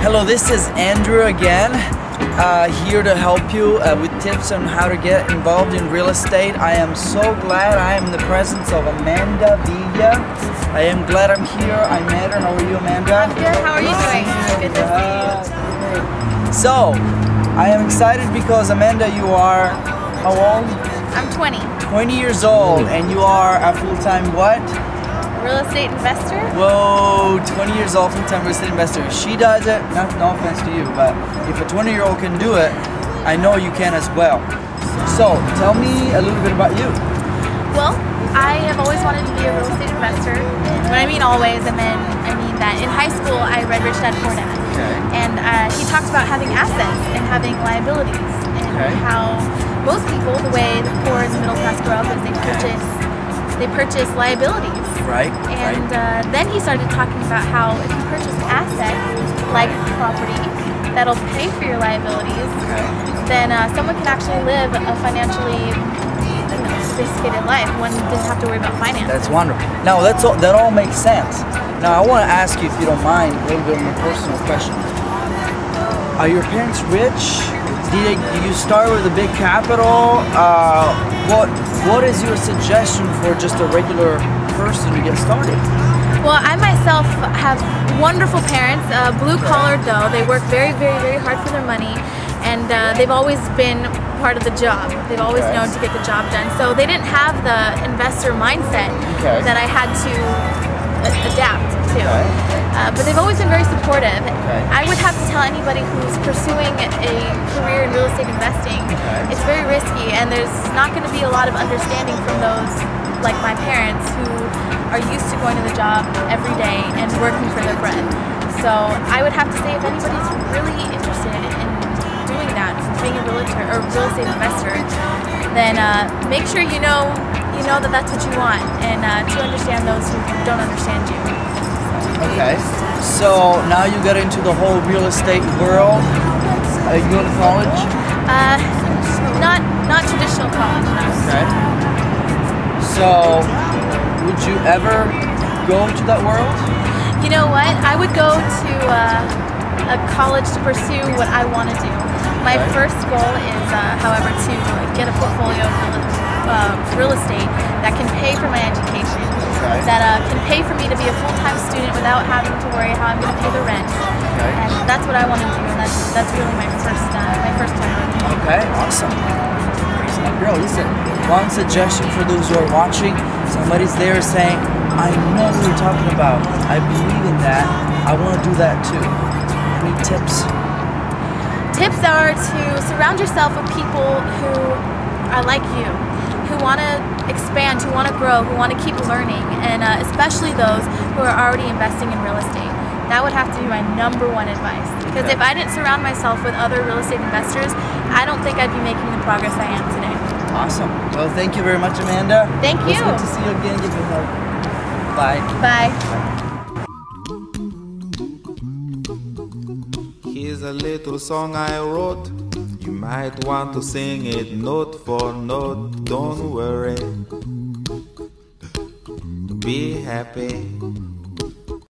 Hello, this is Andrew again, here to help you with tips on how to get involved in real estate. I am so glad I am in the presence of Amanda Villa. I am glad I'm here. I met her. How are you, Amanda? I'm good. How are you doing? Good to see you. So, I am excited because Amanda, you are how old? I'm 20. 20 years old, and you are a full-time what? Real estate investor? Whoa, 20 years old, full-time real estate investor. She does it, no offense to you, but if a 20-year-old can do it, I know you can as well. So, tell me a little bit about you. Well, I have always wanted to be a real estate investor. When I mean always, I mean that in high school I read Rich Dad Poor Dad. Okay. And he talks about having assets and having liabilities, and how most people, the way the poor and the middle class grow up, is they purchase liabilities. Right. And then he started talking about how if you purchase assets like property that'll pay for your liabilities, then someone can actually live a financially sophisticated life. One doesn't have to worry about finance. That's wonderful. Now that all makes sense. Now I want to ask you, if you don't mind, a little bit of a personal question. Are your parents rich? Did you start with a big capital? What is your suggestion for just a regular person to get started? Well, I myself have wonderful parents, blue collar though. They work very, very, very hard for their money, and they've always been part of the job. They've always known to get the job done. So they didn't have the investor mindset that I had to adapt to. But they've always been very supportive. I would have to tell anybody who's pursuing a career in real estate investing, it's very risky, and there's not going to be a lot of understanding from those like my parents who are used to going to the job every day and working for their bread. So I would have to say, if anybody's really interested in doing that, being a realtor or real estate investor, then make sure you know that that's what you want, and to understand those who don't understand you. Okay, so now you got into the whole real estate world. Are you going to college? Not traditional college, no. Okay. So, would you ever go to that world? You know what? I would go to a college to pursue what I want to do. My first goal is, however, to get a portfolio of real estate that can pay for my education, that can pay for me to be a full-time student without having to worry how I'm going to pay the rent. And that's what I want to do, and that's really my first priority. Okay, awesome. Girl, listen, one suggestion for those who are watching, somebody's there saying, I know what you're talking about, I believe in that, I want to do that too. Any tips? Tips are to surround yourself with people who are like you, who want to expand, who want to grow, who want to keep learning, and especially those who are already investing in real estate. That would have to be my #1 advice, because if I didn't surround myself with other real estate investors, I don't think I'd be making the progress I am today. Awesome. Well, thank you very much, Amanda. Thank you. It's good to see you again. Give me a hug. Bye. Bye. Here's a little song I wrote. You might want to sing it note for note. Don't worry. Be happy.